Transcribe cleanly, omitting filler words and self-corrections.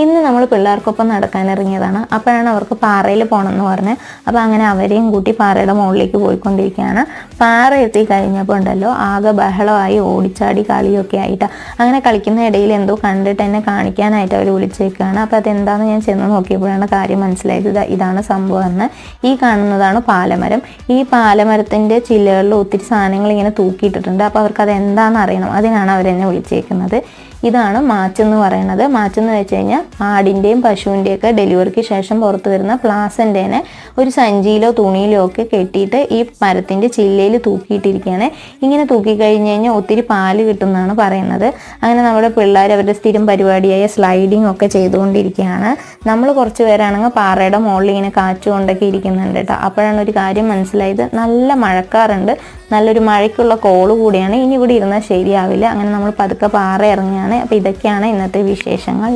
ഇന്ന് നമ്മൾ പിള്ളേർക്കൊപ്പം നടക്കാനിറങ്ങിയതാണ്. അപ്പോഴാണ് അവർക്ക് പാറയിൽ പോകണമെന്ന് പറഞ്ഞ്. അപ്പോൾ അങ്ങനെ അവരെയും കൂട്ടി പാറയുടെ മുകളിലേക്ക് പോയിക്കൊണ്ടിരിക്കുകയാണ്. പാറ എത്തി കഴിഞ്ഞപ്പോൾ ഉണ്ടല്ലോ ആകെ ബഹളമായി ഓടിച്ചാടി കളിയൊക്കെ ആയിട്ട്. അങ്ങനെ കളിക്കുന്ന ഇടയിൽ എന്തോ കണ്ടിട്ട് എന്നെ കാണിക്കാനായിട്ട് അവർ വിളിച്ചേക്കുകയാണ്. അപ്പോൾ അതെന്താണെന്ന് ഞാൻ ചെന്ന് നോക്കിയപ്പോഴാണ് കാര്യം മനസ്സിലായത്. ഇതാണ് സംഭവം എന്ന്. ഈ കാണുന്നതാണ് പാലമരം. ഈ പാലമരത്തിൻ്റെ ചില്ലകളിൽ ഒത്തിരി സാധനങ്ങൾ ഇങ്ങനെ തൂക്കിയിട്ടിട്ടുണ്ട്. അപ്പോൾ അവർക്ക് അതെന്താണെന്ന് അറിയണം. അതിനാണ് അവരെന്നെ വിളിച്ചേക്കുന്നത്. ഇതാണ് മാച്ചെന്ന് പറയുന്നത്. മാച്ചെന്ന് വെച്ച് കഴിഞ്ഞാൽ ആടിൻ്റെയും പശുവിൻ്റെയൊക്കെ ഡെലിവറിക്ക് ശേഷം പുറത്ത് വരുന്ന പ്ലാസൻ്റേനെ ഒരു സഞ്ചിയിലോ തുണിയിലോ ഒക്കെ കെട്ടിയിട്ട് ഈ മരത്തിൻ്റെ ചില്ലയിൽ തൂക്കിയിട്ടിരിക്കുകയാണ്. ഇങ്ങനെ തൂക്കിക്കഴിഞ്ഞ് കഴിഞ്ഞാൽ ഒത്തിരി പാല് കിട്ടുമെന്നാണ് പറയുന്നത്. അങ്ങനെ നമ്മുടെ പിള്ളേർ അവരുടെ സ്ഥിരം പരിപാടിയായ സ്ലൈഡിങ് ഒക്കെ ചെയ്തുകൊണ്ടിരിക്കുകയാണ്. നമ്മൾ കുറച്ച് പേരാണെങ്കിൽ പാറയുടെ മുകളിൽ ഇങ്ങനെ കാറ്റുകൊണ്ടൊക്കെ ഇരിക്കുന്നുണ്ട് കേട്ടോ. അപ്പോഴാണ് ഒരു കാര്യം മനസ്സിലായത്, നല്ല മഴക്കാറുണ്ട്, നല്ലൊരു മഴയ്ക്കുള്ള കോള് കൂടിയാണ്. ഇനി ഇവിടെ ഇരുന്നാൽ ശരിയാവില്ല. അങ്ങനെ നമ്മൾ പതുക്കെ പാറ ഇറങ്ങുകയാണ്. അപ്പോൾ ഇതൊക്കെയാണ് ഇന്നത്തെ വിശേഷങ്ങൾ.